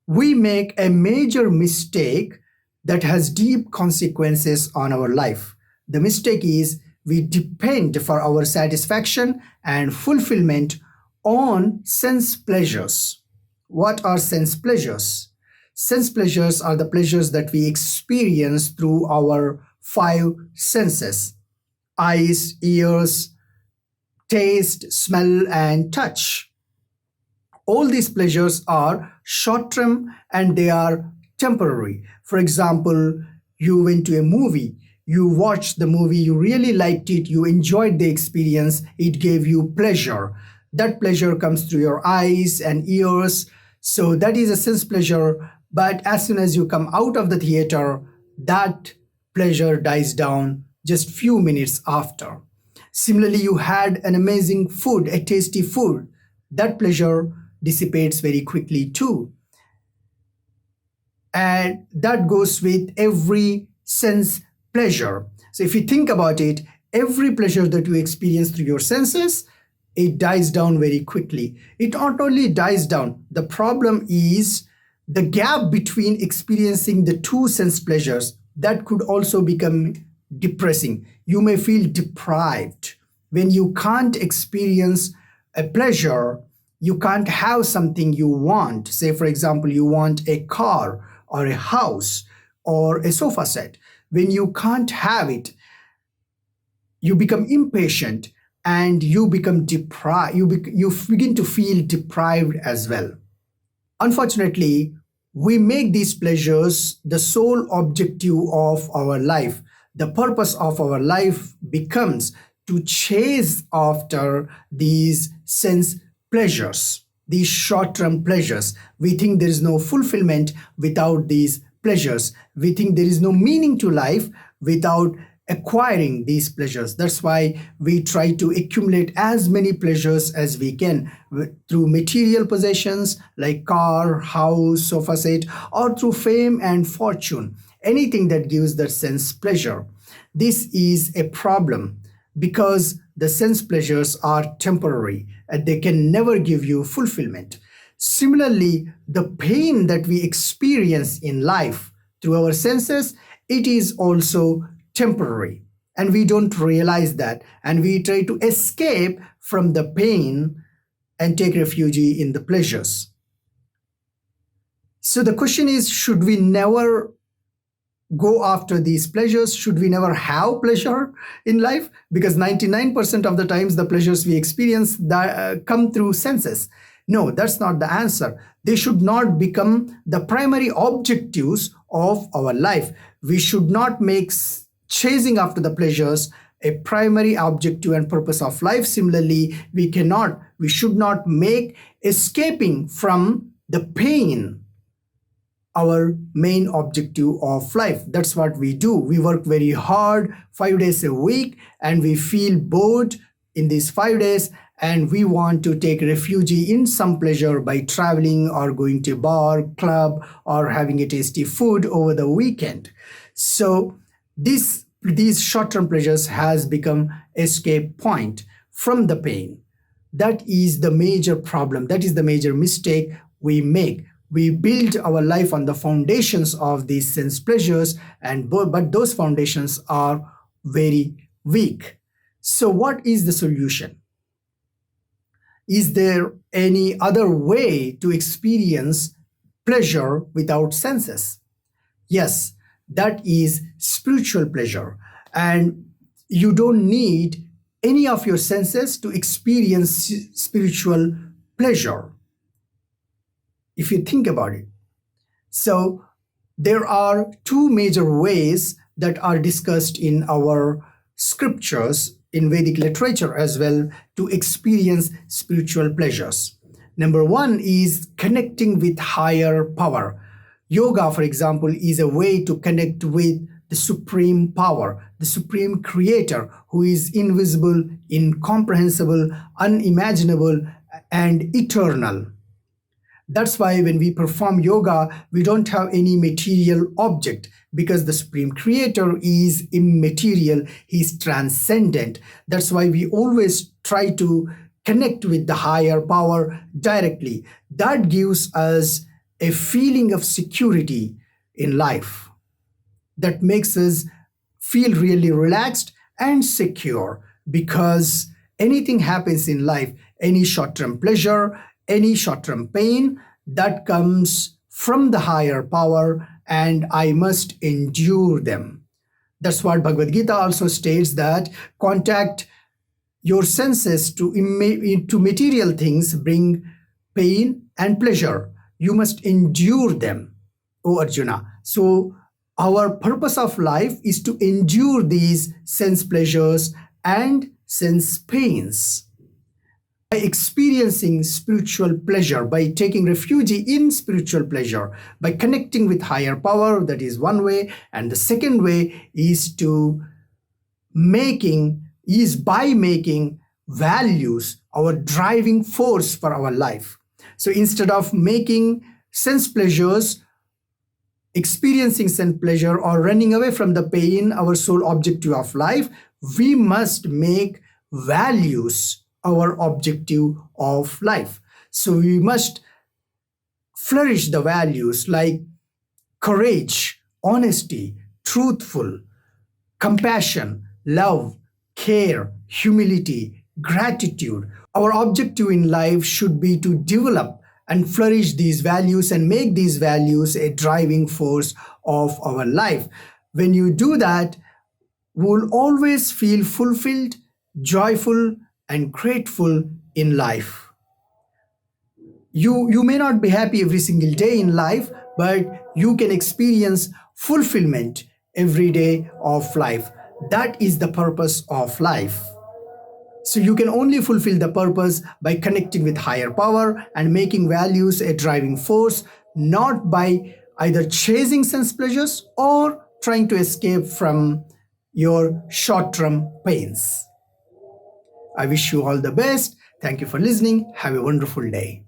we make a major mistake that has deep consequences on our life. The mistake is we depend for our satisfaction and fulfillment on sense pleasures. What are sense pleasures? Sense pleasures are the pleasures that we experience through our five senses: eyes, ears, taste, smell, and touch. All these pleasures are short term and they are temporary. For example, you went to a movie, you watched the movie, you really liked it, you enjoyed the experience, it gave you pleasure. That pleasure comes through your eyes and ears. So that is a sense pleasure. But as soon as you come out of the theater, that pleasure dies down just few minutes after. Similarly, you had an amazing food, a tasty food. That pleasure dissipates very quickly too. And that goes with every sense pleasure. So if you think about it, every pleasure that you experience through your senses, it dies down very quickly. It not only dies down, the problem is the gap between experiencing the two sense pleasures. That could also become depressing. You may feel deprived. When you can't experience a pleasure, you can't have something you want. Say, for example, you want a car or a house or a sofa set. When you can't have it, you become impatient and you become deprived. You begin to feel deprived as well. Unfortunately, we make these pleasures the sole objective of our life. The purpose of our life becomes to chase after these sense pleasures, these short-term pleasures. We think there is no fulfillment without these pleasures. We think there is no meaning to life without acquiring these pleasures. That's why we try to accumulate as many pleasures as we can through material possessions like car, house, sofa set, or through fame and fortune, anything that gives that sense pleasure. This is a problem because the sense pleasures are temporary and they can never give you fulfillment. Similarly, the pain that we experience in life through our senses, it is also temporary. And we don't realize that. And we try to escape from the pain and take refuge in the pleasures. So the question is, should we never go after these pleasures? Should we never have pleasure in life? Because 99% of the times the pleasures we experience come through senses. No, that's not the answer. They should not become the primary objectives of our life. We should not make chasing after the pleasures a primary objective and purpose of life. Similarly, we should not make escaping from the pain our main objective of life. That's what we do. We work very hard 5 days a week and we feel bored in these 5 days and we want to take refuge in some pleasure by traveling or going to a bar, club, or having a tasty food over the weekend. So these short-term pleasures has become escape point from the pain. That is the major problem. That is the major mistake we make. We build our life on the foundations of these sense pleasures, but those foundations are very weak. So what is the solution? Is there any other way to experience pleasure without senses? Yes, that is spiritual pleasure. And you don't need any of your senses to experience spiritual pleasure, if you think about it. So there are two major ways that are discussed in our scriptures, in Vedic literature as well, to experience spiritual pleasures. Number one is connecting with higher power. Yoga, for example, is a way to connect with the supreme power, the supreme creator, who is invisible, incomprehensible, unimaginable, and eternal. That's why when we perform yoga, we don't have any material object because the Supreme Creator is immaterial, He's transcendent. That's why we always try to connect with the higher power directly. That gives us a feeling of security in life that makes us feel really relaxed and secure, because anything happens in life, any short-term pleasure, any short-term pain, that comes from the higher power, and I must endure them. That's what Bhagavad Gita also states, that contact your senses to material things bring pain and pleasure. You must endure them, O Arjuna. So our purpose of life is to endure these sense pleasures and sense pains. By experiencing spiritual pleasure, by taking refuge in spiritual pleasure, by connecting with higher power, that is one way. And the second way is by making values our driving force for our life. So instead of making sense pleasures, experiencing sense pleasure, or running away from the pain, our sole objective of life, we must make values our objective of life. So we must flourish the values like courage, honesty, truthful, compassion, love, care, humility, gratitude. Our objective in life should be to develop and flourish these values and make these values a driving force of our life. When you do that, we'll always feel fulfilled, joyful, and grateful in life. You may not be happy every single day in life, but you can experience fulfillment every day of life. That is the purpose of life. So you can only fulfill the purpose by connecting with higher power and making values a driving force, not by either chasing sense pleasures or trying to escape from your short-term pains. I wish you all the best. Thank you for listening. Have a wonderful day.